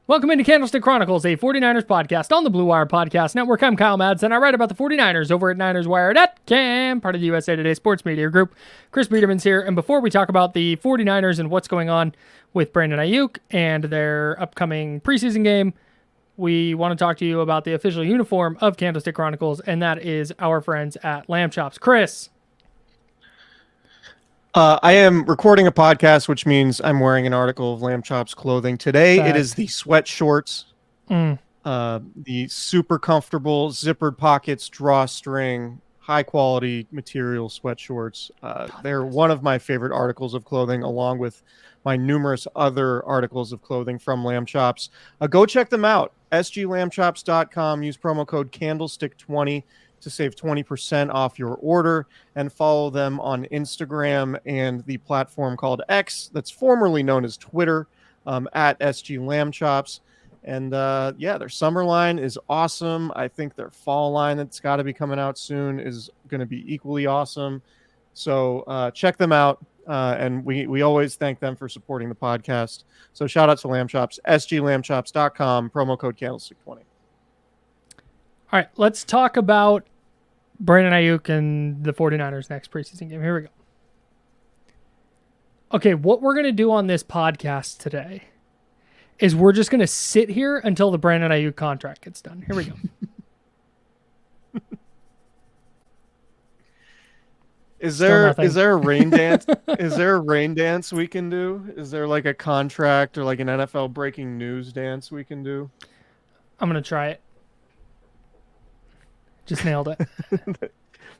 Welcome into Candlestick Chronicles, a 49ers podcast on the Blue Wire Podcast Network. I'm Kyle Madson. I write about the 49ers over at NinersWire.com, part of the USA Today Sports Media Group. Chris Biderman's here, and before we talk about the 49ers and what's going on with Brandon Aiyuk and their upcoming preseason game, we want to talk to you about the official uniform of Candlestick Chronicles, and that is our friends at Lamb Chops. Chris. I am recording a podcast, which means I'm wearing an article of Lamb Chops clothing. Today, It is the sweat shorts, the super comfortable zippered pockets, drawstring, high quality material sweat shorts. They're one of my favorite articles of clothing, along with my numerous other articles of clothing from Lamb Chops. Go check them out. sglambchops.com. Use promo code Candlestick20 to save 20% off your order, and follow them on Instagram and the platform called X, that's formerly known as Twitter, at sglambchops. And their summer line is awesome. I think their fall line that's got to be coming out soon is going to be equally awesome. So check them out. And we always thank them for supporting the podcast. So shout out to Lamb Chops, sglambchops.com, promo code Candlestick20. All right, let's talk about Brandon Aiyuk and the 49ers next preseason game. Here we go. Okay, what we're going to do on this podcast today is we're just going to sit here until the Brandon Aiyuk contract gets done. Here we go. Is there a rain dance? Is there a rain dance we can do? Is there like a contract or like an NFL breaking news dance we can do? I'm going to try it. Just nailed it.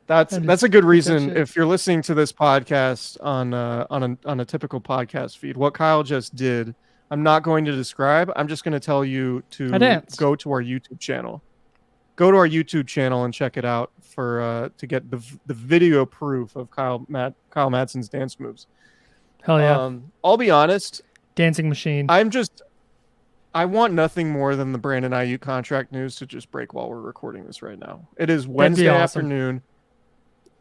That's a good reason. If you're listening to this podcast on a typical podcast feed, what Kyle just did, I'm not going to describe. I'm just going to tell you to go to our YouTube channel. Go to our YouTube channel and check it out for to get the video proof of Kyle Madson's dance moves. Hell yeah! I'll be honest. Dancing machine. I want nothing more than the Brandon Aiyuk contract news to just break while we're recording this right now. It is Wednesday afternoon.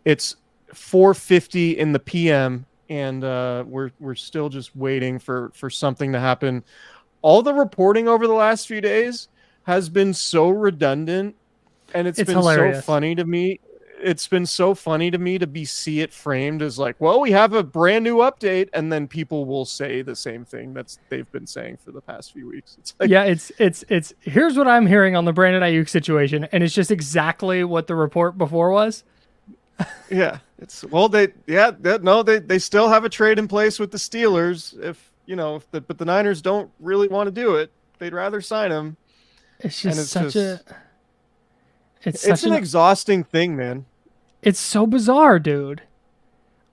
It's 4:50 in the PM, and we're still just waiting for something to happen. All the reporting over the last few days has been so redundant, and it's been hilarious. So funny to me. It's been so funny to me to see it framed as like, well, we have a brand new update, and then people will say the same thing they've been saying for the past few weeks. It's like, yeah, it's here's what I'm hearing on the Brandon Aiyuk situation, and it's just exactly what the report before was. Yeah, they still have a trade in place with the Steelers. But the Niners don't really want to do it. They'd rather sign him. It's just it's an exhausting thing, man. It's so bizarre, dude.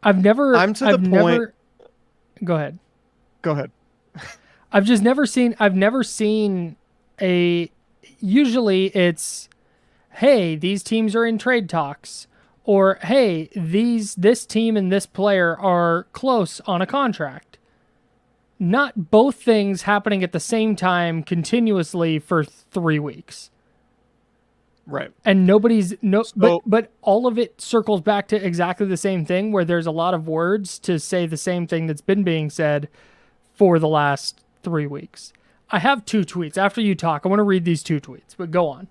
Go ahead. I've never seen usually it's, hey, these teams are in trade talks, or hey, this team and this player are close on a contract. Not both things happening at the same time continuously for 3 weeks. Right. And but all of it circles back to exactly the same thing, where there's a lot of words to say the same thing that's been being said for the last 3 weeks. I have 2 tweets. After you talk, I want to read these 2 tweets, but go on.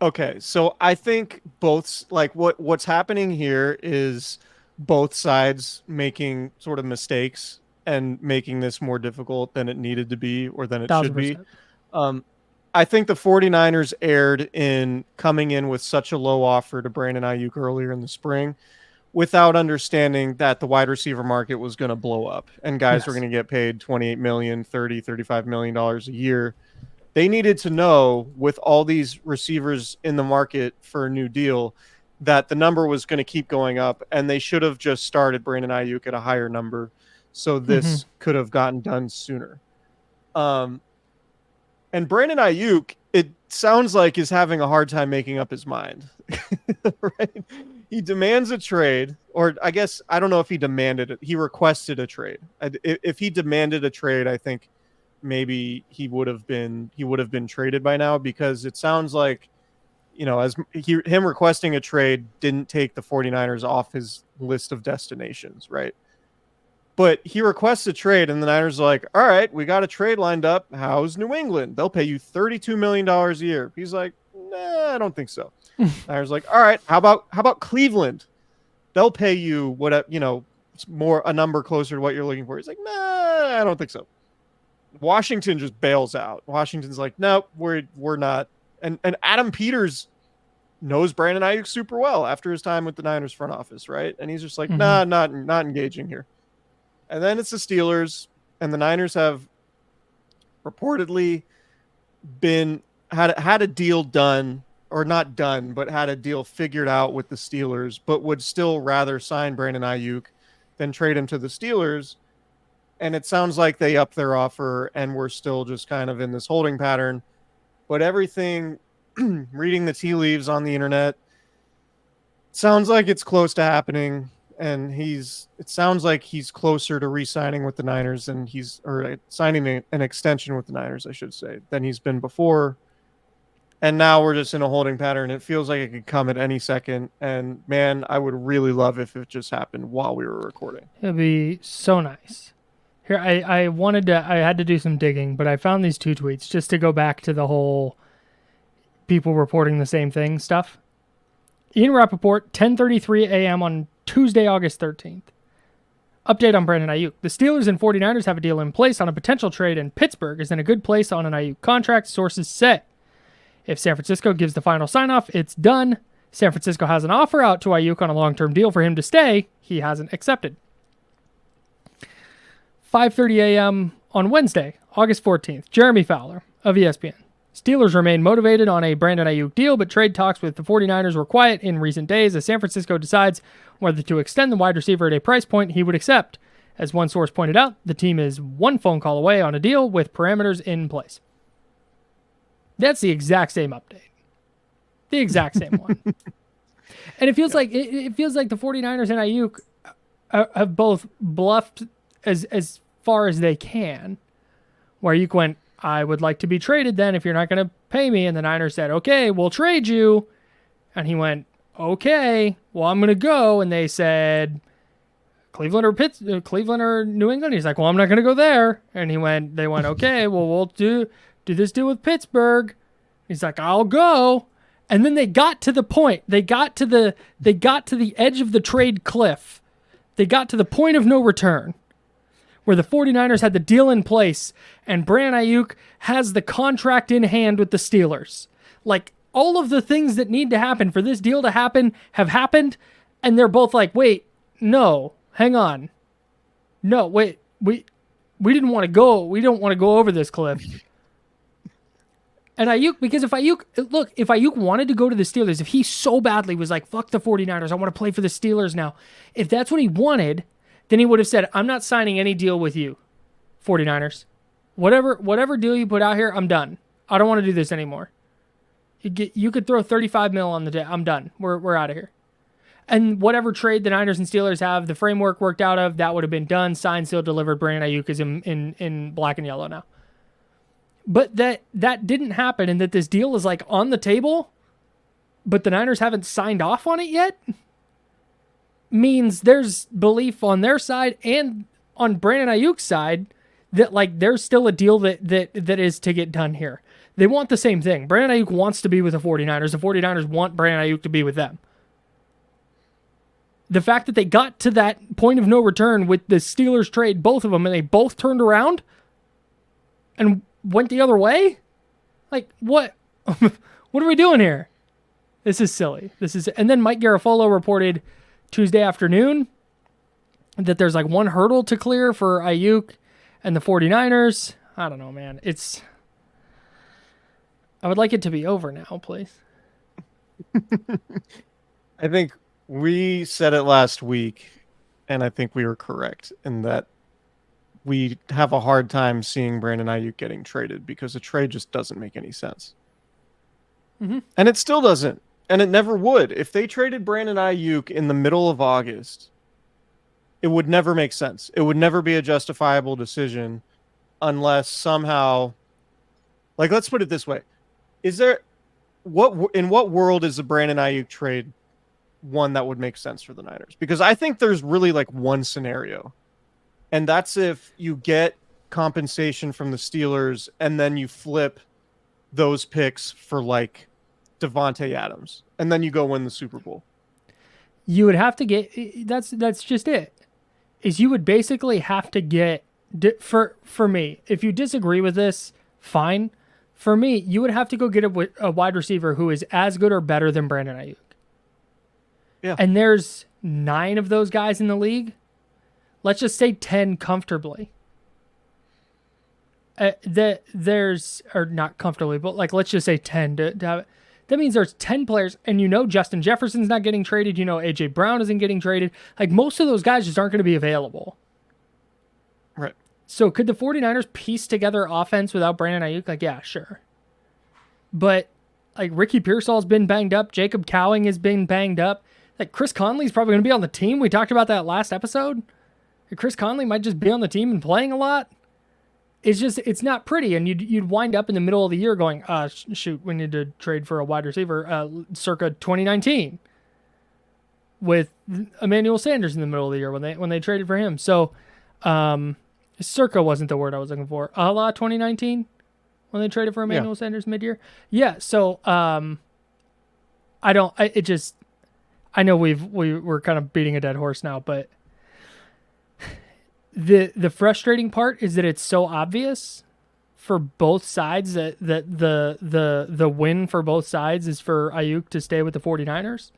Okay. So I think what's happening here is both sides making sort of mistakes and making this more difficult than it needed to be or than it 1,000%. should be. I think the 49ers erred in coming in with such a low offer to Brandon Aiyuk earlier in the spring without understanding that the wide receiver market was going to blow up and guys were going to get paid $28 million, $30, $35 million a year. They needed to know, with all these receivers in the market for a new deal, that the number was going to keep going up, and they should have just started Brandon Aiyuk at a higher number so this could have gotten done sooner. And Brandon Aiyuk, it sounds like, is having a hard time making up his mind. Right? He demands a trade, or I guess, I don't know if he demanded it. He requested a trade. If he demanded a trade, I think maybe he would have been traded by now, because it sounds like, him requesting a trade didn't take the 49ers off his list of destinations, right? But he requests a trade, and the Niners are like, all right, we got a trade lined up. How's New England? They'll pay you $32 million a year. He's like, nah, I don't think so. Niners like, all right, how about Cleveland? They'll pay you what, a number closer to what you're looking for. He's like, nah, I don't think so. Washington just bails out. Washington's like, nope, we're not. And Adam Peters knows Brandon Aiyuk super well after his time with the Niners front office, right? And he's just like, nah, not engaging here. And then it's the Steelers, and the Niners have reportedly had a deal done, or not done, but had a deal figured out with the Steelers, but would still rather sign Brandon Aiyuk than trade him to the Steelers. And it sounds like they upped their offer, and we're still just kind of in this holding pattern. But everything, reading the tea leaves on the internet, sounds like it's close to happening. And it sounds like he's closer to re-signing with the Niners or signing an extension with the Niners, I should say, than he's been before. And now we're just in a holding pattern. It feels like it could come at any second. And man, I would really love if it just happened while we were recording. It'd be so nice. Here, I had to do some digging, but I found these two tweets just to go back to the whole people reporting the same thing stuff. Ian Rappaport, 10:33 a.m. on Tuesday, August 13th. Update on Brandon Aiyuk. The Steelers and 49ers have a deal in place on a potential trade, and Pittsburgh is in a good place on an Aiyuk contract, sources say. If San Francisco gives the final sign-off, it's done. San Francisco has an offer out to Aiyuk on a long-term deal for him to stay. He hasn't accepted. 5:30 a.m. on Wednesday, August 14th. Jeremy Fowler of ESPN. Steelers remain motivated on a Brandon Aiyuk deal, but trade talks with the 49ers were quiet in recent days as San Francisco decides whether to extend the wide receiver at a price point he would accept. As one source pointed out, the team is one phone call away on a deal with parameters in place. That's the exact same update. The exact same one. And it feels like the 49ers and Aiyuk have both bluffed as far as they can, where Aiyuk went, I would like to be traded then if you're not going to pay me. And the Niners said, okay, we'll trade you. And he went, okay, well, I'm going to go. And they said, Cleveland or New England. He's like, well, I'm not going to go there. And they went, okay, well, we'll do this deal with Pittsburgh. He's like, I'll go. And then they got to the point. They got to the edge of the trade cliff. They got to the point of no return, where the 49ers had the deal in place and Brandon Aiyuk has the contract in hand with the Steelers. Like, all of the things that need to happen for this deal to happen have happened, and they're both like, wait, no, hang on. No, wait, we didn't want to go. We don't want to go over this cliff. And Aiyuk, because if Aiyuk wanted to go to the Steelers, if he so badly was like, fuck the 49ers, I want to play for the Steelers now. If that's what he wanted, then he would have said, I'm not signing any deal with you, 49ers. Whatever deal you put out here, I'm done. I don't want to do this anymore. You could throw $35 million on the day. I'm done. We're out of here. And whatever trade the Niners and Steelers have, the framework worked out of, that would have been done, signed, sealed, delivered. Brandon Aiyuk is in black and yellow now. But that didn't happen, and that this deal is like on the table, but the Niners haven't signed off on it yet, means there's belief on their side and on Brandon Aiyuk's side that like there's still a deal that is to get done here. They want the same thing. Brandon Aiyuk wants to be with the 49ers. The 49ers want Brandon Aiyuk to be with them. The fact that they got to that point of no return with the Steelers trade, both of them, and they both turned around and went the other way? Like, what? What are we doing here? This is silly. And then Mike Garafolo reported Tuesday afternoon that there's like one hurdle to clear for Aiyuk and the 49ers. I don't know, man. I would like it to be over now, please. I think we said it last week, and I think we were correct in that we have a hard time seeing Brandon Aiyuk getting traded because a trade just doesn't make any sense. Mm-hmm. And it still doesn't. And it never would. If they traded Brandon Aiyuk in the middle of August, it would never make sense. It would never be a justifiable decision unless somehow, like, let's put it this way. In what world is the Brandon Aiyuk trade one that would make sense for the Niners? Because I think there's really like one scenario And that's if you get compensation from the Steelers and then you flip those picks for like Devontae Adams, and then you go win the Super Bowl. You would have to get that's just it. Is you would basically have to get for me. If you disagree with this, fine. For me, you would have to go get a wide receiver who is as good or better than Brandon Aiyuk. Yeah. And there's 9 of those guys in the league. Let's just say 10 comfortably. There's, or not comfortably, but like let's just say 10 to have it. That means there's 10 players, and Justin Jefferson's not getting traded. AJ Brown isn't getting traded. Like most of those guys just aren't going to be available. Right. So could the 49ers piece together offense without Brandon Aiyuk? Like, yeah, sure. But like Ricky Pearsall's been banged up. Jacob Cowing has been banged up. Like Chris Conley's probably going to be on the team. We talked about that last episode. Chris Conley might just be on the team and playing a lot. It's not pretty, and you'd wind up in the middle of the year going, shoot, we need to trade for a wide receiver circa 2019 with Emmanuel Sanders in the middle of the year when they traded for him. So circa wasn't the word I was looking for. A la 2019 when they traded for Emmanuel Sanders mid-year. Yeah, so I know we're kind of beating a dead horse now, but the frustrating part is that it's so obvious for both sides that the win for both sides is for Aiyuk to stay with the 49ers.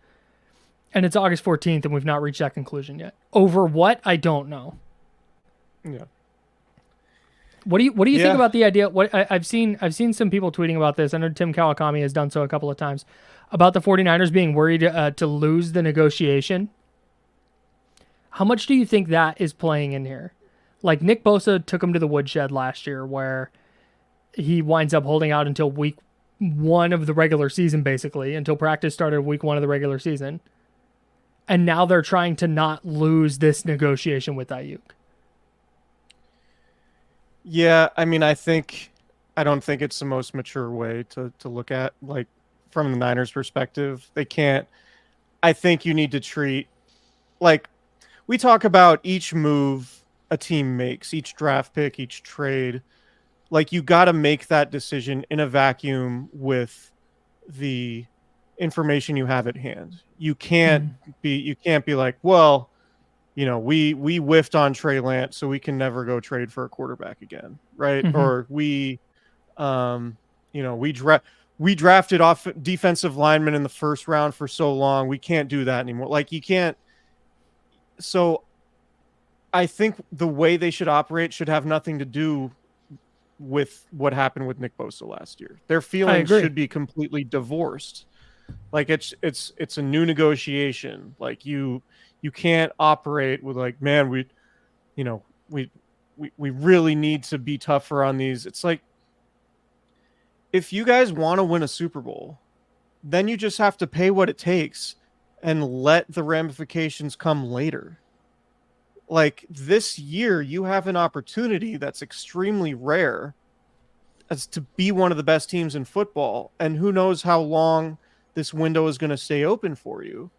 And it's August 14th and we've not reached that conclusion yet. Over what? I don't know. Yeah. What do you think about the idea? I've seen some people tweeting about this. I know Tim Kawakami has done so a couple of times about the 49ers being worried to lose the negotiation. How much do you think that is playing in here? Like Nick Bosa took him to the woodshed last year where he winds up holding out until week 1 of the regular season, basically, until practice started week 1 of the regular season. And now they're trying to not lose this negotiation with Aiyuk. Yeah, I mean, I don't think it's the most mature way to look at, like, from the Niners' perspective. I think you need to treat, like, we talk about each move a team makes, each draft pick, each trade. Like, you got to make that decision in a vacuum with the information you have at hand. You can't be like, well, we whiffed on Trey Lance, so we can never go trade for a quarterback again, right? Mm-hmm. Or we drafted off defensive linemen in the first round for so long, we can't do that anymore. Like, you can't. So I think the way they should operate should have nothing to do with what happened with Nick Bosa last year. Their feelings should be completely divorced. Like, it's a new negotiation. Like, you can't operate with like, man, we really need to be tougher on these. It's like, if you guys want to win a Super Bowl, then you just have to pay what it takes and let the ramifications come later. Like, this year, you have an opportunity that's extremely rare as to be one of the best teams in football. And who knows how long this window is going to stay open for you.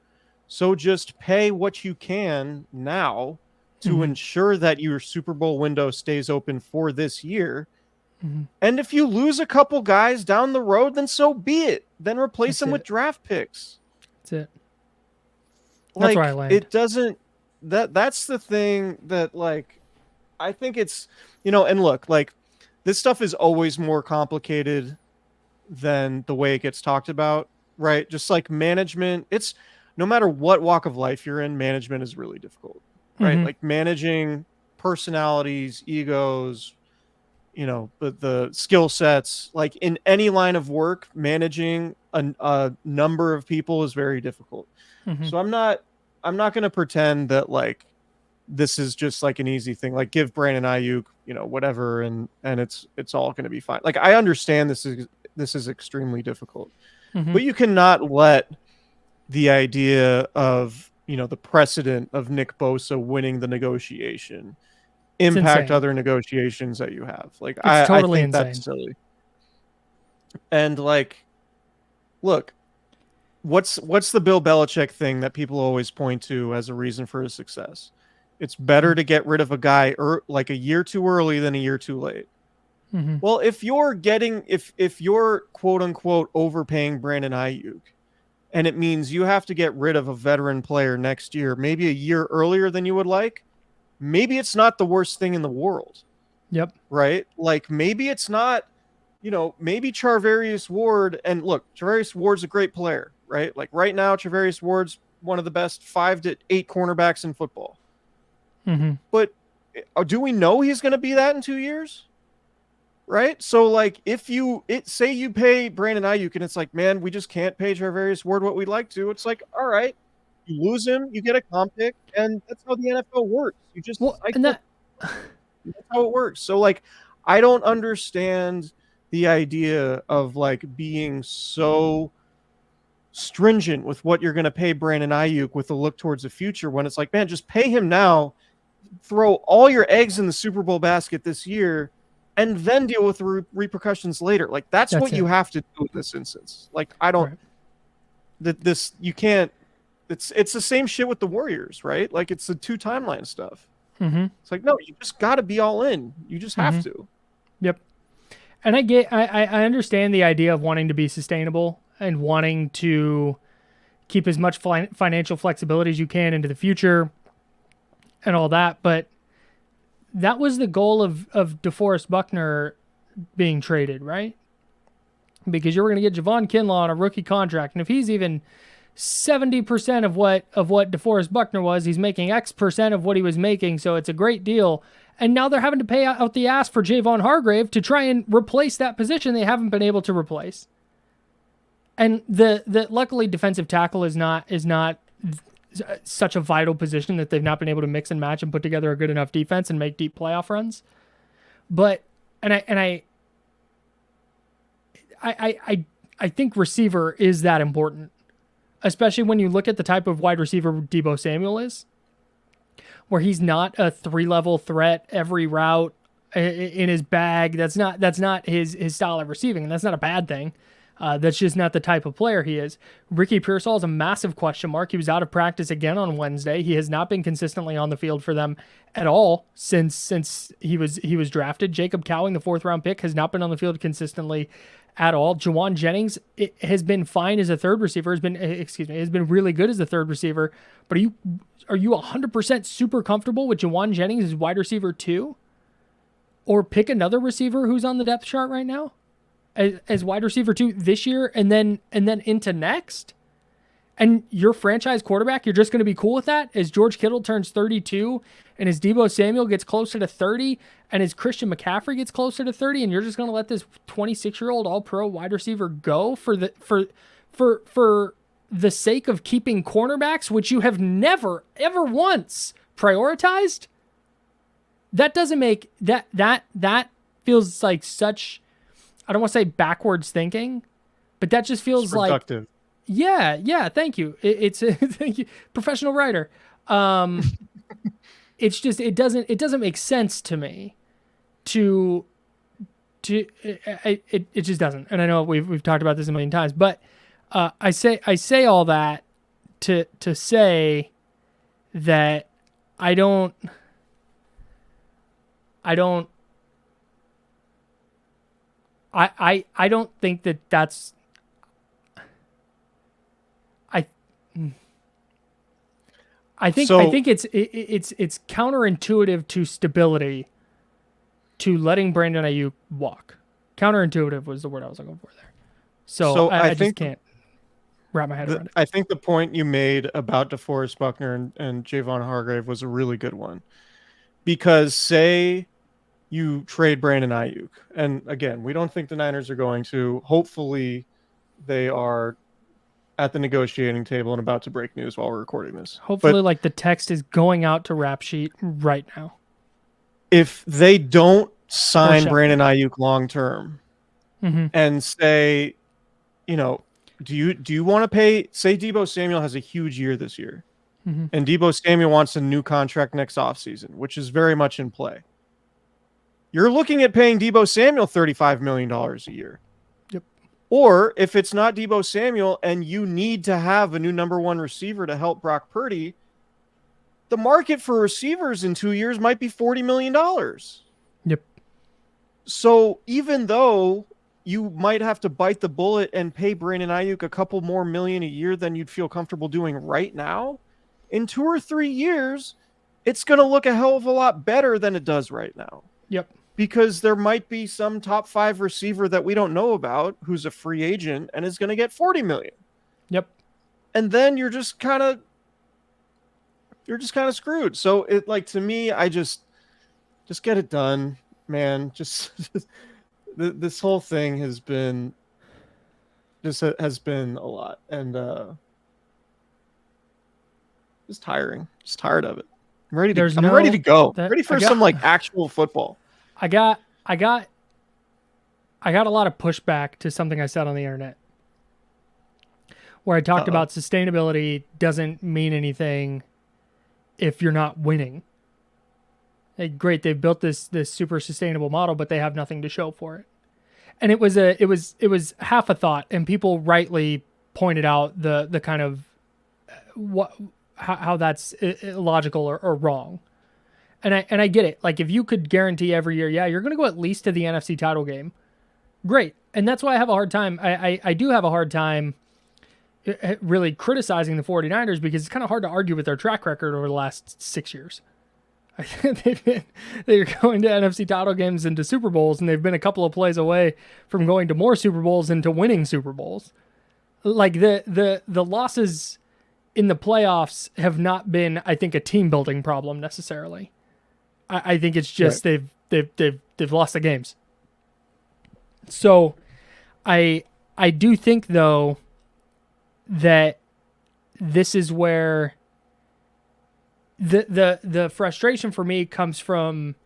So just pay what you can now to ensure that your Super Bowl window stays open for this year. Mm-hmm. And if you lose a couple guys down the road, then so be it. Then replace them with draft picks. That's it. Like, that's where I land. It doesn't. That's the thing that, like, I think it's, and look, like, this stuff is always more complicated than the way it gets talked about, right? Just like management, it's no matter what walk of life you're in, management is really difficult, right? Mm-hmm. Like, managing personalities, egos, the skill sets, like in any line of work, managing a number of people is very difficult. Mm-hmm. So I'm not going to pretend that, like, this is just like an easy thing. Like, give Brandon Aiyuk, whatever, and it's all going to be fine. Like, I understand this is extremely difficult, but you cannot let the idea of, the precedent of Nick Bosa winning the negotiation impact other negotiations that you have. Like, I think that's silly. And, like, look, what's the Bill Belichick thing that people always point to as a reason for his success? It's better to get rid of a guy like a year too early than a year too late. Mm-hmm. Well, if you're quote unquote overpaying Brandon Aiyuk, and it means you have to get rid of a veteran player next year, maybe a year earlier than you would like, maybe it's not the worst thing in the world. Yep. Right? Like maybe it's not, maybe Charvarius Ward, and look, Charvarius Ward's a great player, right? Like right now, Charvarius Ward's one of the best 5 to 8 cornerbacks in football. Mm-hmm. But do we know he's going to be that in 2 years? Right? So like say you pay Brandon Aiyuk and it's like, man, we just can't pay Charvarius Ward what we'd like to. It's like, all right, you lose him, you get a comp pick, and that's how the NFL works. You just that's how it works. So like I don't understand the idea of like being so stringent with what you're going to pay Brandon Aiyuk with a look towards the future when it's like, man, just pay him now, throw all your eggs in the Super Bowl basket this year, and then deal with the repercussions later. Like that's what you have to do in this instance. Like I don't you can't. It's the same shit with the Warriors, right? Like it's the 2 timeline stuff. Mm-hmm. It's like, no, you just got to be all in. You just have to. Yep. And I understand the idea of wanting to be sustainable and wanting to keep as much financial flexibility as you can into the future and all that. But that was the goal of DeForest Buckner being traded, right? Because you were going to get Javon Kinlaw on a rookie contract. And if he's even 70% of what DeForest Buckner was, he's making X% of what he was making. So it's a great deal. And now they're having to pay out the ass for Javon Hargrave to try and replace that position they haven't been able to replace. And the luckily defensive tackle is not such a vital position that they've not been able to mix and match and put together a good enough defense and make deep playoff runs. But I think receiver is that important, especially when you look at the type of wide receiver Deebo Samuel is, where he's not a 3-level threat every route in his bag. That's not his style of receiving, and that's not a bad thing. That's just not the type of player he is. Ricky Pearsall is a massive question mark. He was out of practice again on Wednesday. He has not been consistently on the field for them at all since he was drafted. Jacob Cowing, the 4th-round pick, has not been on the field consistently at all. Jawan Jennings has been fine as a third receiver. Has been really good as a third receiver. But are you 100% super comfortable with Jawan Jennings as wide receiver 2? Or pick another receiver who's on the depth chart right now as wide receiver 2 this year and then into next? And your franchise quarterback, you're just going to be cool with that as George Kittle turns 32 and as Deebo Samuel gets closer to 30 and as Christian McCaffrey gets closer to 30, and you're just going to let this 26-year-old all-pro wide receiver go for the sake of keeping cornerbacks, which you have never, ever once prioritized? That doesn't make that feels like such, I don't want to say backwards thinking, but that just feels like, yeah. Thank you. It's thank you, professional writer. It's just, it doesn't make sense to me it just doesn't. And I know we've talked about this a million times, but I say all that to say that I don't think that that's I think it's counterintuitive to stability to letting Brandon Aiyuk walk. Counterintuitive was the word I was looking for there. So I just can't wrap my head around it. I think the point you made about DeForest Buckner and Javon Hargrave was a really good one. Because say you trade Brandon Aiyuk, and again, we don't think the Niners are going to. Hopefully they are at the negotiating table and about to break news while we're recording this. Hopefully, like the text is going out to Rap Sheet right now. If they don't sign Brandon Aiyuk long term and say, do you want to pay, say Deebo Samuel has a huge year this year and Deebo Samuel wants a new contract next offseason, which is very much in play. You're looking at paying Deebo Samuel $35 million a year. Yep. Or if it's not Deebo Samuel and you need to have a new number 1 receiver to help Brock Purdy, the market for receivers in 2 years might be $40 million. Yep. So even though you might have to bite the bullet and pay Brandon Aiyuk a couple more million a year than you'd feel comfortable doing right now, in 2 or 3 years, it's going to look a hell of a lot better than it does right now. Yep. Because there might be some top 5 receiver that we don't know about who's a free agent and is going to get $40 million. Yep. And then you're just kind of screwed. So it, like, to me, I just get it done, man. Just this whole thing has been a lot, and just tiring. Just tired of it. I'm ready to go. Ready for some actual football. I got a lot of pushback to something I said on the internet, where I talked about sustainability doesn't mean anything if you're not winning. Like, great, they've built this super sustainable model, but they have nothing to show for it. And it was half a thought, and people rightly pointed out the kind of how that's illogical or wrong. And I get it. Like, if you could guarantee every year, yeah, you're going to go at least to the NFC title game, great. And that's why I have a hard time. I do have a hard time really criticizing the 49ers, because it's kind of hard to argue with their track record over the last 6 years. They're going to NFC title games and to Super Bowls, and they've been a couple of plays away from going to more Super Bowls and to winning Super Bowls. Like, the losses in the playoffs have not been, I think, a team building problem necessarily. I think it's just right. they've lost the games. So I do think, though, that this is where the frustration for me comes from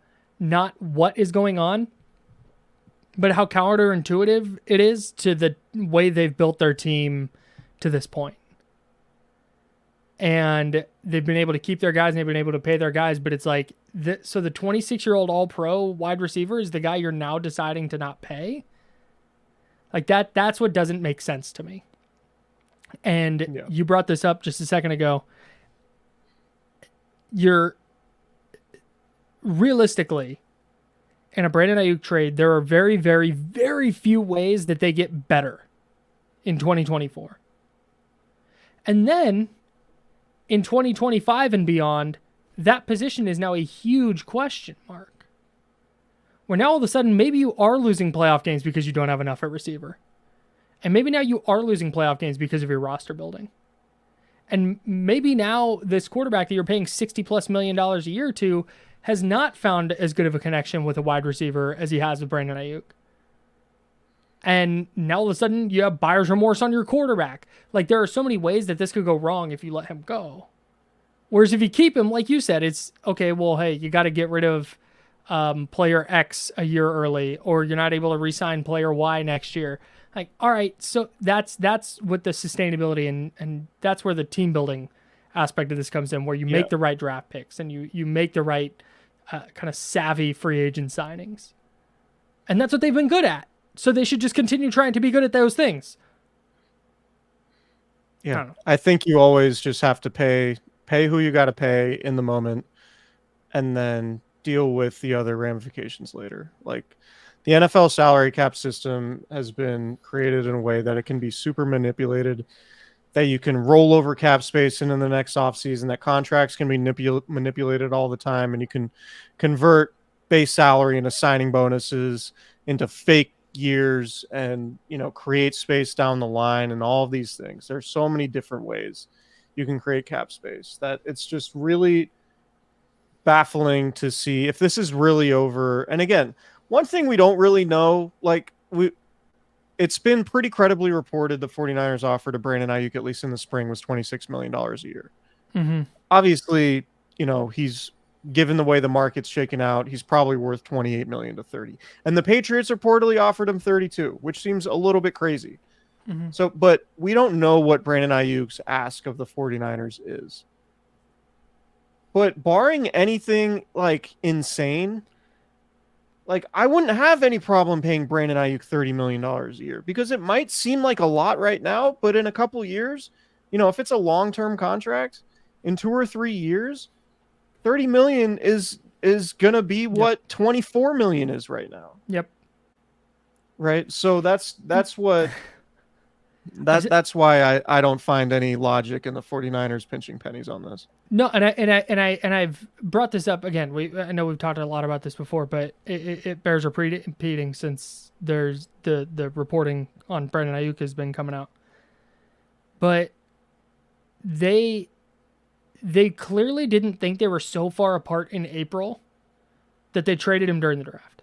not what is going on, but how counterintuitive it is to the way they've built their team to this point. And they've been able to keep their guys and they've been able to pay their guys, but it's like, so the 26-year-old all-pro wide receiver is the guy you're now deciding to not pay? Like, that's what doesn't make sense to me. And You brought this up just a second ago. You're realistically, in a Brandon Aiyuk trade, there are very, very, very few ways that they get better in 2024. And then in 2025 and beyond, that position is now a huge question mark. Where now all of a sudden, maybe you are losing playoff games because you don't have enough at receiver. And maybe now you are losing playoff games because of your roster building. And maybe now this quarterback that you're paying $60+ million a year to has not found as good of a connection with a wide receiver as he has with Brandon Aiyuk. And now all of a sudden you have buyer's remorse on your quarterback. Like, there are so many ways that this could go wrong if you let him go. Whereas if you keep him, like you said, it's okay, well, hey, you got to get rid of player X a year early, or you're not able to re-sign player Y next year. Like, all right, so that's what the sustainability and that's where the team building aspect of this comes in, where you make the right draft picks and you make the right kind of savvy free agent signings. And that's what they've been good at. So they should just continue trying to be good at those things. Yeah, I think you always just have to pay who you got to pay in the moment, and then deal with the other ramifications later. Like, the NFL salary cap system has been created in a way that it can be super manipulated, that you can roll over cap space into the next offseason, that contracts can be manipulated all the time, and you can convert base salary into signing bonuses, into fake years, and, create space down the line, and all of these things. There's so many different ways you can create cap space that it's just really baffling to see if this is really over. And again, one thing we don't really know, it's been pretty credibly reported the 49ers offer to Brandon Aiyuk, at least in the spring, was $26 million a year. Mm-hmm. Obviously, he's, given the way the market's shaken out, he's probably worth $28 million to $30. And the Patriots reportedly offered him $32, which seems a little bit crazy. Mm-hmm. So, but we don't know what Brandon Aiyuk's ask of the 49ers is. But barring anything insane, I wouldn't have any problem paying Brandon Aiyuk $30 million a year, because it might seem like a lot right now, but in a couple years, if it's a long-term contract, in 2 or 3 years, $30 million is going to be what $24 million is right now. Yep. Right. So that's what that's why I don't find any logic in the 49ers pinching pennies on this. No, and I've brought this up again. I know we've talked a lot about this before, but it bears repeating since there's the reporting on Brandon Aiyuk has been coming out. But they clearly didn't think they were so far apart in April that they traded him during the draft.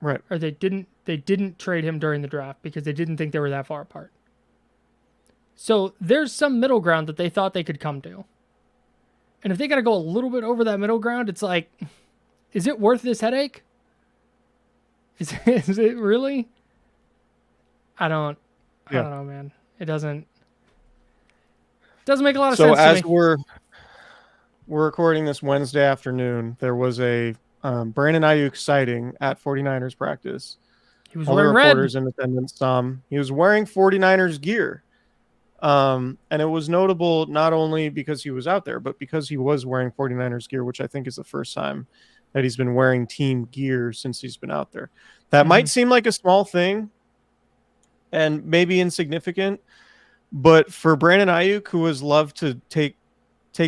Right. Or they didn't trade him during the draft because they didn't think they were that far apart. So there's some middle ground that they thought they could come to. And if they got to go a little bit over that middle ground, it's like, is it worth this headache? Is it really? I don't know, man. It doesn't make a lot of sense to me. So as we're recording this Wednesday afternoon, there was a Brandon Aiyuk sighting at 49ers practice. He was wearing red. Reporters in attendance he was wearing 49ers gear. And it was notable not only because he was out there, but because he was wearing 49ers gear, which I think is the first time that he's been wearing team gear since he's been out there. That might seem like a small thing and maybe insignificant, but for Brandon Aiyuk, who has loved to take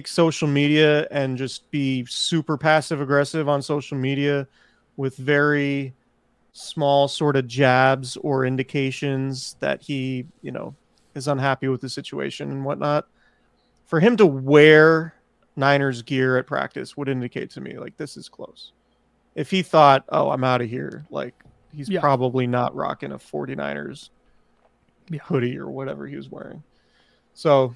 social media and just be super passive aggressive on social media with very small sort of jabs or indications that he, is unhappy with the situation and whatnot, for him to wear Niners gear at practice would indicate to me like this is close. If he thought, oh, I'm out of here, like he's probably not rocking a 49ers hoodie or whatever he was wearing. So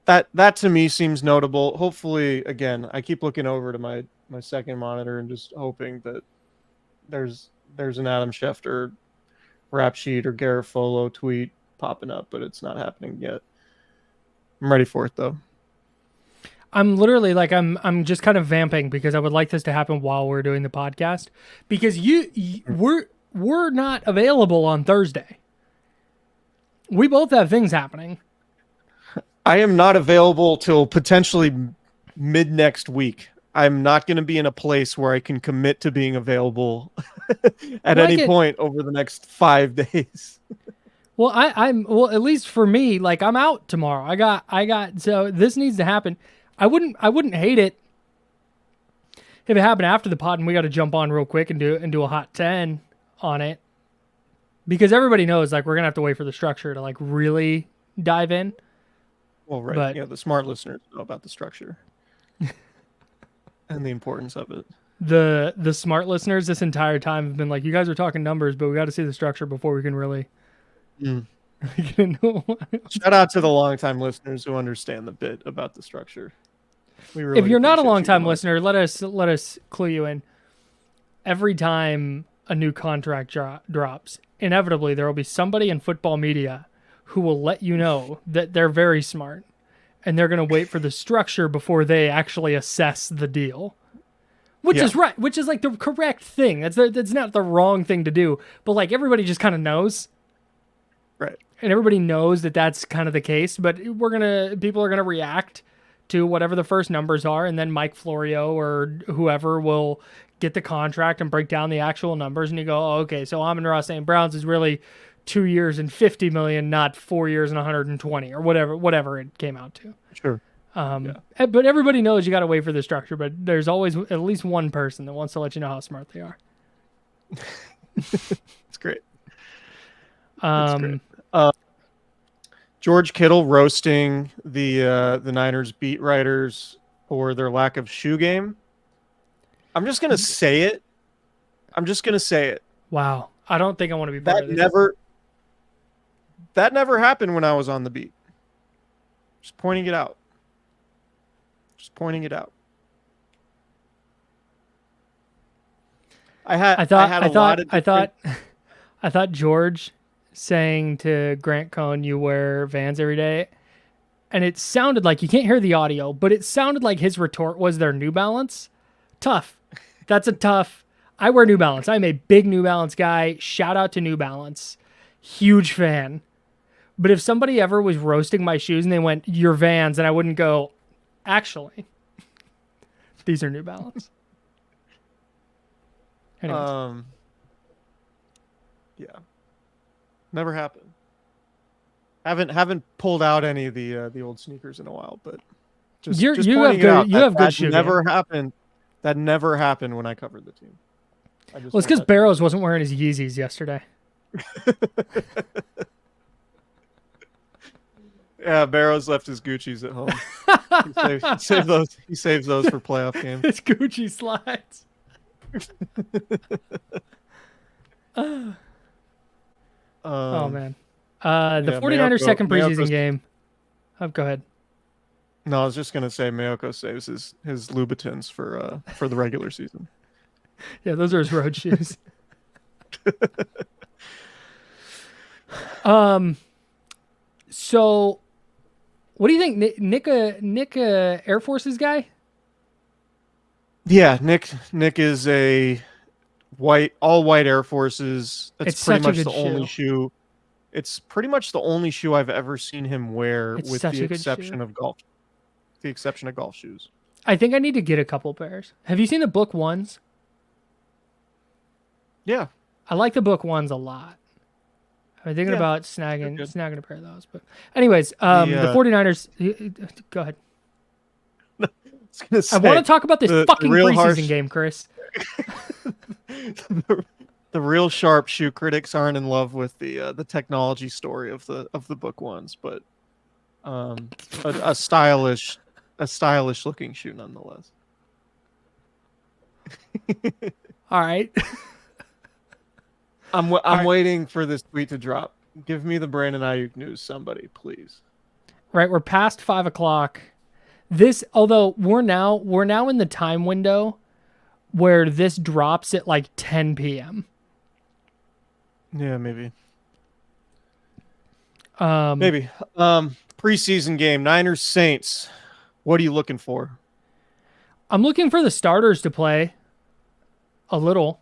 that to me seems notable. Hopefully, again, I keep looking over to my second monitor and just hoping that there's an Adam Schefter rap sheet or Garofolo tweet popping up, but it's not happening yet. I'm ready for it though. I'm literally like I'm just kind of vamping because I would like this to happen while we're doing the podcast because we're not available on Thursday. We both have things happening. I am not available till potentially mid next week. I'm not going to be in a place where I can commit to being available at any point over the next 5 days. Well, I'm at least for me, like I'm out tomorrow. I got so this needs to happen. I wouldn't hate it if it happened after the pod and we got to jump on real quick and do a hot 10 on it. Because everybody knows like we're going to have to wait for the structure to like really dive in. Well, right. But, the smart listeners know about the structure and the importance of it. The smart listeners this entire time have been like, you guys are talking numbers, but we got to see the structure before we can really Shout out to the longtime listeners who understand the bit about the structure. If you're not a longtime listener, let us clue you in. Every time a new contract drops, inevitably there will be somebody in football media who will let you know that they're very smart and they're going to wait for the structure before they actually assess the deal. Which is right, which is like the correct thing. That's not the wrong thing to do, but like everybody just kind of knows. Right. And everybody knows that that's kind of the case, but people are going to react to whatever the first numbers are, and then Mike Florio or whoever will get the contract and break down the actual numbers, and you go, oh, okay, so Amon-Ra St. Brown's is really 2 years and $50 million, not 4 years and 120 or whatever it came out to. Sure. But everybody knows you got to wait for the structure, but there's always at least one person that wants to let you know how smart they are. It's great. That's great. George Kittle roasting the Niners beat writers for their lack of shoe game. I'm just gonna say it. Wow, I don't think I want to be part of this. That never happened when I was on the beat. Just pointing it out. I thought George saying to Grant Cohn, you wear Vans every day, and it sounded like, you can't hear the audio, but it sounded like his retort was their New Balance. Tough. That's a tough. I wear New Balance. I'm a big New Balance guy. Shout out to New Balance. Huge fan. But if somebody ever was roasting my shoes and they went, your Vans, and I wouldn't go, actually, These are New Balance. Anyways. Yeah. Never happened. Haven't pulled out any of the old sneakers in a while, but just you pointing it out. have good shoe never game. happened. That never happened when I covered the team. Well, it's because Barrows wasn't wearing his Yeezys yesterday. Yeah, Barrows left his Gucci's at home. He saves those for playoff games. His Gucci slides. Oh man. The 49ers second preseason game. Oh, go ahead. No, I was just gonna say Mayoko saves his Louboutins for the regular season. Yeah, those are his road shoes. So what do you think, Nick Air Force's guy? Yeah, Nick is a all white Air Forces. That's pretty much the only shoe. It's pretty much the only shoe I've ever seen him wear, with the exception of golf. The exception of golf shoes. I think I need to get a couple pairs. Have you seen the Book Ones? Yeah. I like the Book Ones a lot. I'm thinking about snagging a pair of those. But anyways, the 49ers, go ahead. I want to talk about this fucking preseason game, Chris. The real sharp shoe critics aren't in love with the technology story of the Book Ones, but a stylish looking shoe nonetheless. All right. I'm waiting for this tweet to drop. Give me the Brandon Aiyuk news, somebody, please. Right, we're past 5:00. Although we're now in the time window where this drops at like 10 p.m. Yeah, maybe. Maybe. Preseason game, Niners Saints. What are you looking for? I'm looking for the starters to play a little,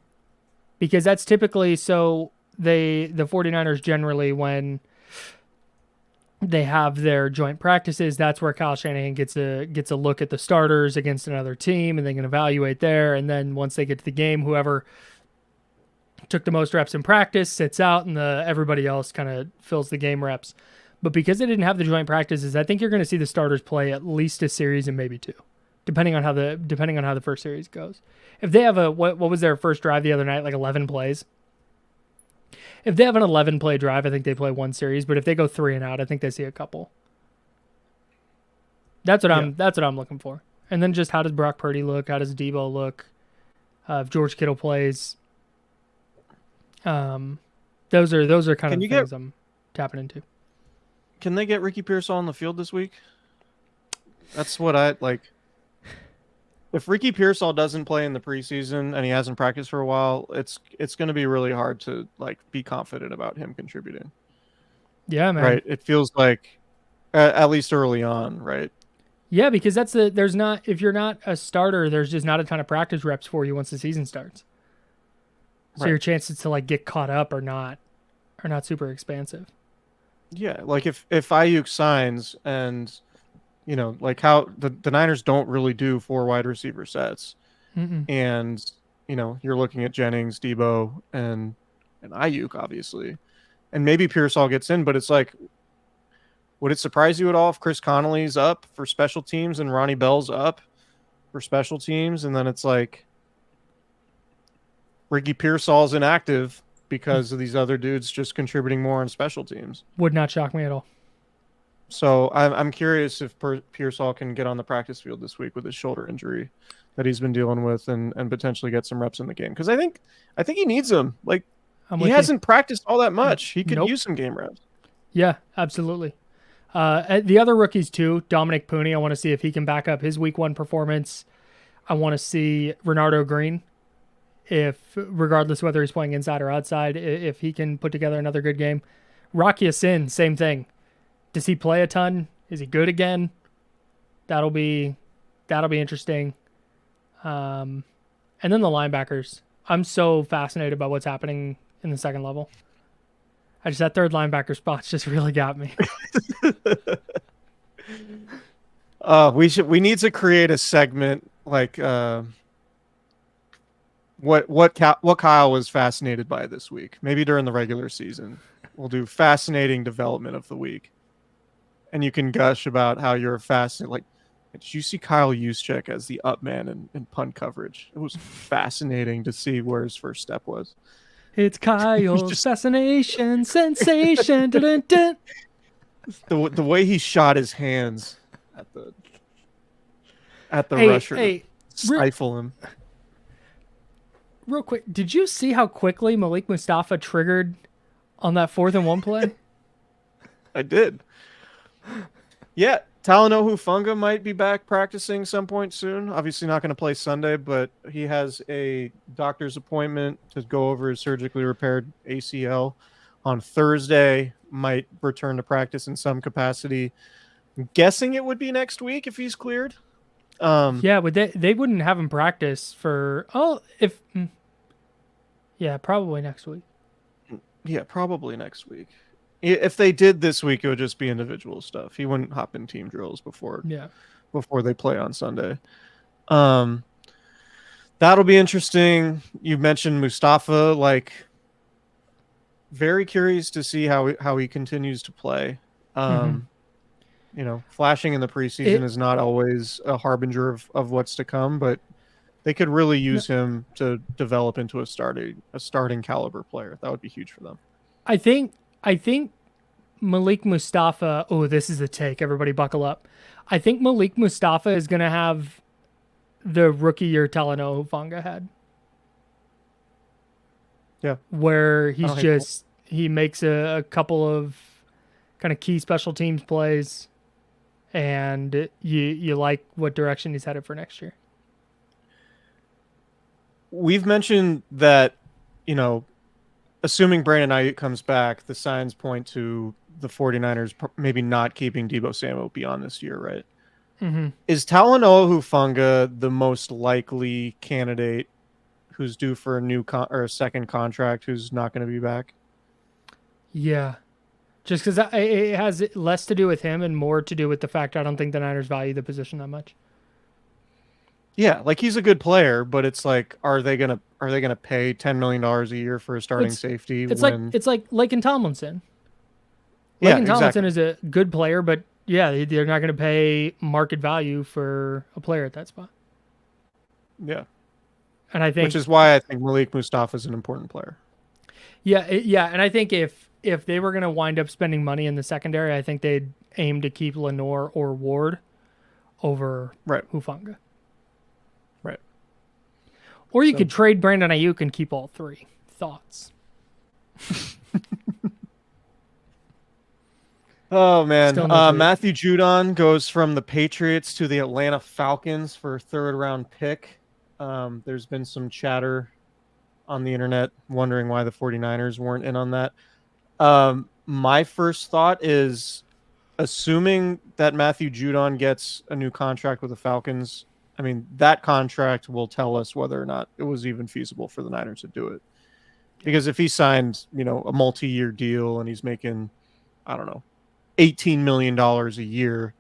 because that's typically the 49ers generally, when they have their joint practices, that's where Kyle Shanahan gets a look at the starters against another team, and they can evaluate there. And then once they get to the game, whoever took the most reps in practice sits out, and everybody else kind of fills the game reps. But because they didn't have the joint practices, I think you're going to see the starters play at least a series and maybe two, depending on how the first series goes. If they have what was their first drive the other night, like 11 plays. If they have an 11-play drive, I think they play one series. But if they go 3 and out, I think they see a couple. That's what I'm looking for. And then just, how does Brock Purdy look? How does Debo look? If George Kittle plays, those are kind of things I'm tapping into. Can they get Ricky Pearsall on the field this week? That's what I like. If Ricky Pearsall doesn't play in the preseason and he hasn't practiced for a while, it's going to be really hard to be confident about him contributing. Yeah, man. Right. It feels like, at least early on, right? Yeah, because if you're not a starter, there's just not a ton of practice reps for you once the season starts. So your chances to get caught up are not super expansive. Yeah, if Aiyuk signs, and how the Niners don't really do 4 wide receiver sets. Mm-mm. And you're looking at Jennings, Debo, and Aiyuk, obviously, and maybe Pearsall gets in, but it's would it surprise you at all if Chris Connolly's up for special teams and Ronnie Bell's up for special teams, and then it's Ricky Pearsall's inactive because of these other dudes just contributing more on special teams? Would not shock me at all. So I'm curious if Pearsall can get on the practice field this week with his shoulder injury that he's been dealing with, and potentially get some reps in the game, because I think he needs them. He hasn't practiced all that much. He could use some game reps. Yeah, absolutely. The other rookies too, Dominic Pooney, I want to see if he can back up his week 1 performance. I want to see Renardo Green, regardless of whether he's playing inside or outside, if he can put together another good game. Rocky Sin, same thing. Does he play a ton? Is he good again? That'll be interesting. And then the linebackers. I'm so fascinated by what's happening in the second level. That third linebacker spot's just really got me. We need to create a segment like what Kyle was fascinated by this week. Maybe during the regular season, we'll do fascinating development of the week, and you can gush about how you're fascinated. Like, did you see Kyle Juszczyk as the up man in punt coverage? It was fascinating to see where his first step was. It's Kyle's fascination sensation. Dun, dun, dun. The way he shot his hands at the rusher to stifle him. Real quick, did you see how quickly Malik Mustafa triggered on that 4th and 1 play? I did. Yeah, Talanoa Hufanga might be back practicing some point soon. Obviously not going to play Sunday, but he has a doctor's appointment to go over his surgically repaired ACL on Thursday. Might return to practice in some capacity. I'm guessing it would be next week if he's cleared. Yeah, but they wouldn't have him practice for probably next week. Yeah, probably next week. If they did this week, it would just be individual stuff. He wouldn't hop in team drills before they play on Sunday. That'll be interesting. You mentioned Mustafa, like, very curious to see how he continues to play. You know, flashing in the preseason is not always a harbinger of what's to come, but they could really use him to develop into a starting caliber player. That would be huge for them. I think Malik Mustafa, this is a take, everybody buckle up. I think Malik Mustafa is going to have the rookie year Talanoa Hufanga had. Yeah. Where he makes a couple of kind of key special teams plays, and you like what direction he's headed for next year. We've mentioned that, you know, assuming Brandon Aiyuk comes back, the signs point to the 49ers maybe not keeping Deebo Samuel beyond this year, right? Mm-hmm. Is Talanoa Hufanga the most likely candidate who's due for a new or a second contract who's not going to be back? Yeah. Just because it has less to do with him and more to do with the fact I don't think the Niners value the position that much. Yeah, like, he's a good player, but it's like, are they gonna pay $10 million a year for a starting safety? It's like Laken Tomlinson. Yeah, Tomlinson is a good player, but yeah, they're not going to pay market value for a player at that spot. Yeah, and I think, which is why I think Malik Mustafa is an important player. Yeah, and I think if they were going to wind up spending money in the secondary, I think they'd aim to keep Lenore or Ward over Hufanga. Right. Or you could trade Brandon Aiyuk and keep all three. Thoughts? Oh, man. Matthew Judon goes from the Patriots to the Atlanta Falcons for a third-round pick. There's been some chatter on the internet wondering why the 49ers weren't in on that. My first thought is, assuming that Matthew Judon gets a new contract with the Falcons, I mean, that contract will tell us whether or not it was even feasible for the Niners to do it. Because if he signed, a multi-year deal and he's making, I don't know, $18 million a year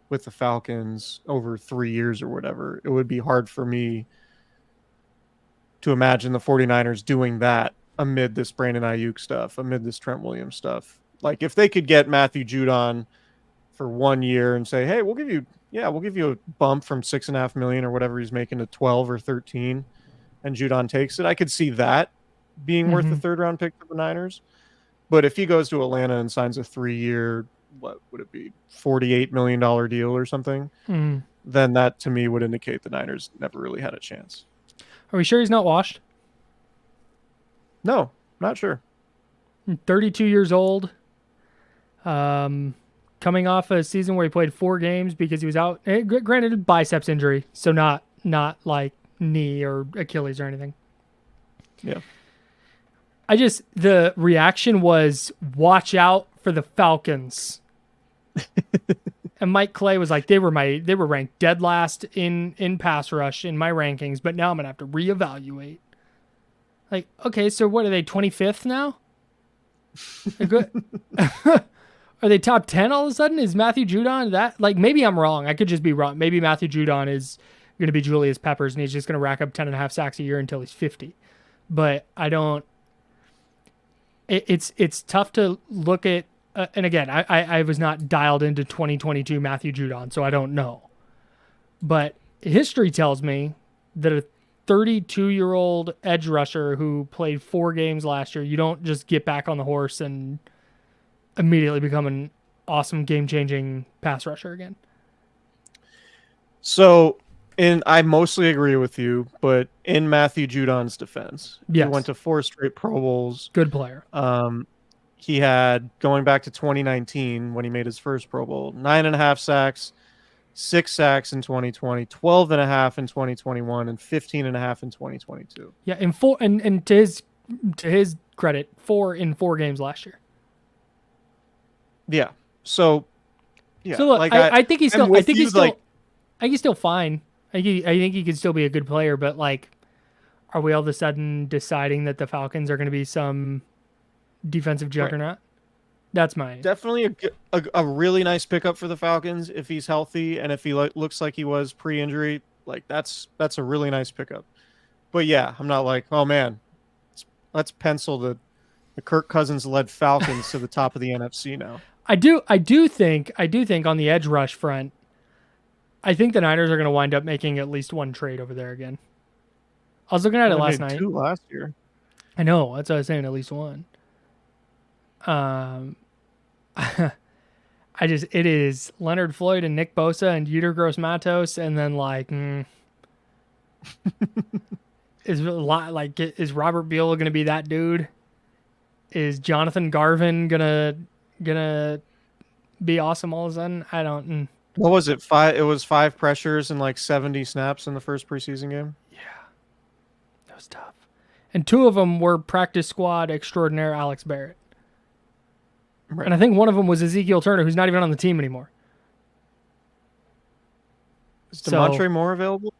with the Falcons over 3 years or whatever, it would be hard for me to imagine the 49ers doing that amid this Brandon Aiyuk stuff, amid this Trent Williams stuff. Like, if they could get Matthew Judon for 1 year and say, hey, we'll give you a bump from $6.5 million or whatever he's making to 12 or 13, and Judon takes it, I could see that being worth the third round pick for the Niners. But if he goes to Atlanta and signs a 3-year, what would it be, $48 million deal or something, then that to me would indicate the Niners never really had a chance. Are we sure he's not washed? No, not sure. 32 years old. Coming off a season where he played 4 games because he was out. Granted, biceps injury, so not like knee or Achilles or anything. Yeah. The reaction was, watch out for the Falcons. And Mike Clay was like, they were ranked dead last in pass rush in my rankings, but now I'm going to have to reevaluate. Like, okay, so what are they, 25th now? Are they top 10 all of a sudden? Is Matthew Judon that? Like, maybe I'm wrong. I could just be wrong. Maybe Matthew Judon is going to be Julius Peppers, and he's just going to rack up 10.5 sacks a year until he's 50. But I don't. It's tough to look at. And again, I was not dialed into 2022 Matthew Judon, so I don't know. But history tells me that a 32-year-old edge rusher who played 4 games last year, you don't just get back on the horse and immediately become an awesome game-changing pass rusher again. So, I mostly agree with you, but in Matthew Judon's defense, yes. He went to 4 straight Pro Bowls. Good player. He had, going back to 2019 when he made his first Pro Bowl, 9.5 sacks, 6 sacks in 2020, 12.5 in 2021, and 15.5 in 2022. Yeah, in 4, and to his credit, 4 in 4 games last year. Yeah. So, yeah. So look, like I think he's still. I think he's still. like, I think he's still fine. I think he could still be a good player, but like, are we all of a sudden deciding that the Falcons are going to be some defensive juggernaut? Right. That's my definitely a really nice pickup for the Falcons if he's healthy and if he looks like he was pre-injury. Like that's a really nice pickup. But yeah, I'm not like, oh man, let's pencil the Kirk Cousins led Falcons to the top of the NFC now. I do think on the edge rush front, I think the Niners are going to wind up making at least one trade over there again. I was looking at it last night. 2 last year. I know. That's what I was saying. At least one. It is Leonard Floyd and Nick Bosa and Yetur Gross-Matos, and then like, is Robert Beal going to be that dude? Is Jonathan Garvin gonna be awesome all of a sudden? I don't. What was it? 5. It was 5 pressures and like 70 snaps in the first preseason game. Yeah, that was tough. And 2 of them were practice squad extraordinaire Alex Barrett. Right. And I think one of them was Ezekiel Turner, who's not even on the team anymore. Is Demontre Moore available?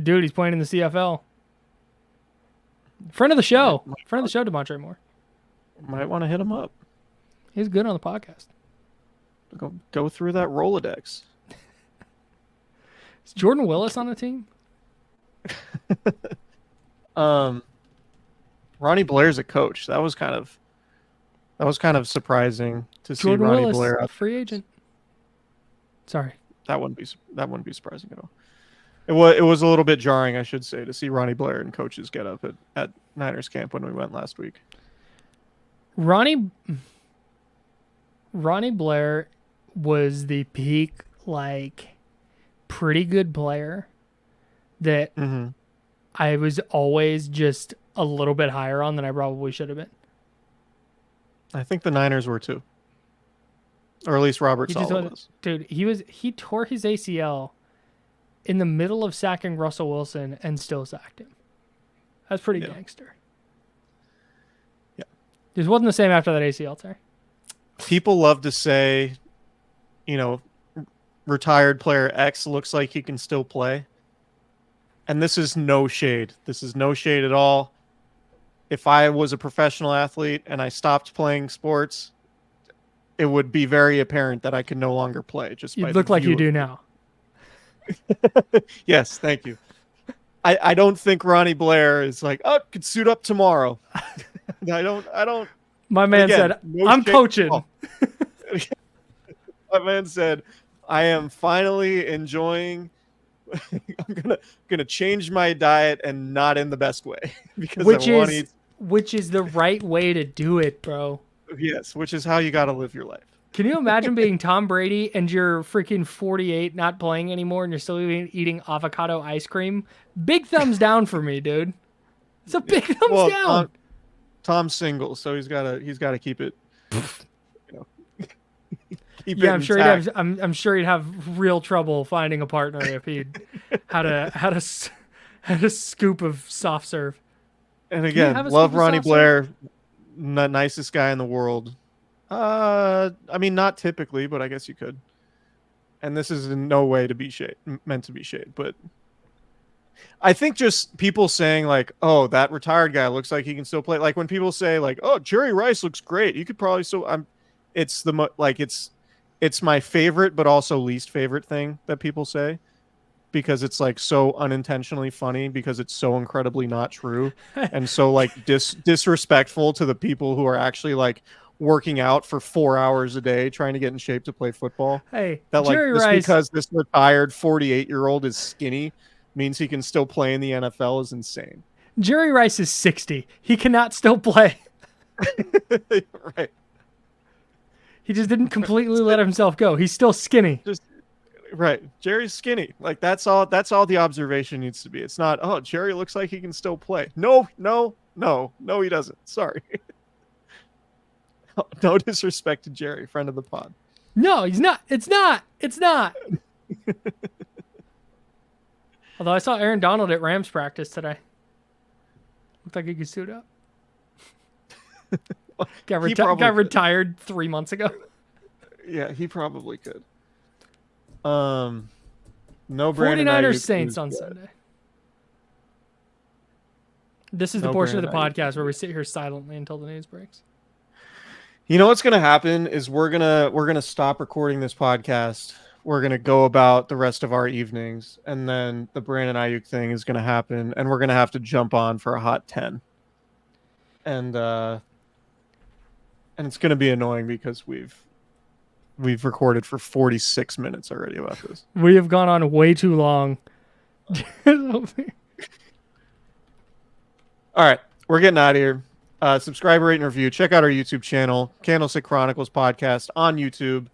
Dude, he's playing in the CFL. Friend of the show. Demontre Moore. Might want to hit him up. He's good on the podcast. Go through that Rolodex. Is Jordan Willis on the team? Ronnie Blair's a coach. That was kind of surprising to see Jordan Ronnie Willis, Blair a free agent. Sorry. That wouldn't be surprising at all. It was a little bit jarring, I should say, to see Ronnie Blair and coaches get up at Niners camp when we went last week. Ronnie Blair was the peak, like, pretty good player that I was always just a little bit higher on than I probably should have been. I think the Niners were too. Or at least Robert Saleh was. Dude, he tore his ACL in the middle of sacking Russell Wilson and still sacked him. That's pretty gangster. Yeah. This wasn't the same after that ACL tear. People love to say, retired player X looks like he can still play. And this is no shade. This is no shade at all. If I was a professional athlete and I stopped playing sports, it would be very apparent that I could no longer play. You look like you do now. Yes, thank you. I don't think Ronnie Blair is like, could suit up tomorrow. I don't. My man said, I'm coaching. My man said, I am finally enjoying. I'm gonna change my diet and not in the best way because which is the right way to do it, bro. Yes, which is how you got to live your life. Can you imagine being Tom Brady and you're freaking 48, not playing anymore, and you're still eating avocado ice cream? Big thumbs down for me, dude. It's a big thumbs down. Tom's single, so he's got to keep it. I'm sure he'd have real trouble finding a partner if he had a scoop of soft serve. And again, love Ronnie Blair, nicest guy in the world. I mean, not typically, but I guess you could. And this is in no way meant to be shade, but I think just people saying like, "Oh, that retired guy looks like he can still play." Like when people say like, "Oh, Jerry Rice looks great. You could probably still." It's my favorite, but also least favorite thing that people say, because it's like so unintentionally funny because it's so incredibly not true and so like disrespectful to the people who are actually like working out for 4 hours a day trying to get in shape to play football. Hey, That like Jerry just Rice, because this retired 48-year-old is skinny means he can still play in the NFL is insane. Jerry Rice is 60. He cannot still play. Right. He just didn't completely let himself go. He's still skinny. Just right. Jerry's skinny. Like that's all the observation needs to be. It's not, oh, Jerry looks like he can still play. No, he doesn't. Sorry. No disrespect to Jerry, friend of the pod. No, he's not. It's not. Although I saw Aaron Donald at Rams practice today. Looked like he could suit up. Got retired 3 months ago. Yeah, he probably could. No Brandon 49ers Aiyuk Saints on Sunday. This is the portion of the podcast where we sit here silently until the news breaks. You know what's gonna happen is we're gonna stop recording this podcast. We're gonna go about the rest of our evenings, and then the Brandon Aiyuk thing is gonna happen, and we're gonna have to jump on for a hot 10. And it's gonna be annoying because we've recorded for 46 minutes already about this. We have gone on way too long. All right, we're getting out of here. Subscribe, rate, and review. Check out our YouTube channel, Candlestick Chronicles Podcast on YouTube.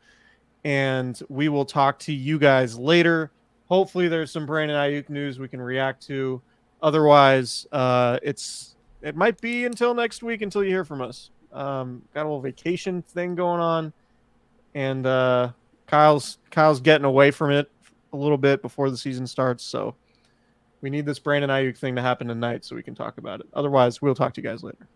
And we will talk to you guys later. Hopefully there's some Brandon Aiyuk news we can react to. Otherwise, it might be until next week until you hear from us. Got a little vacation thing going on. And Kyle's getting away from it a little bit before the season starts. So we need this Brandon Aiyuk thing to happen tonight so we can talk about it. Otherwise, we'll talk to you guys later.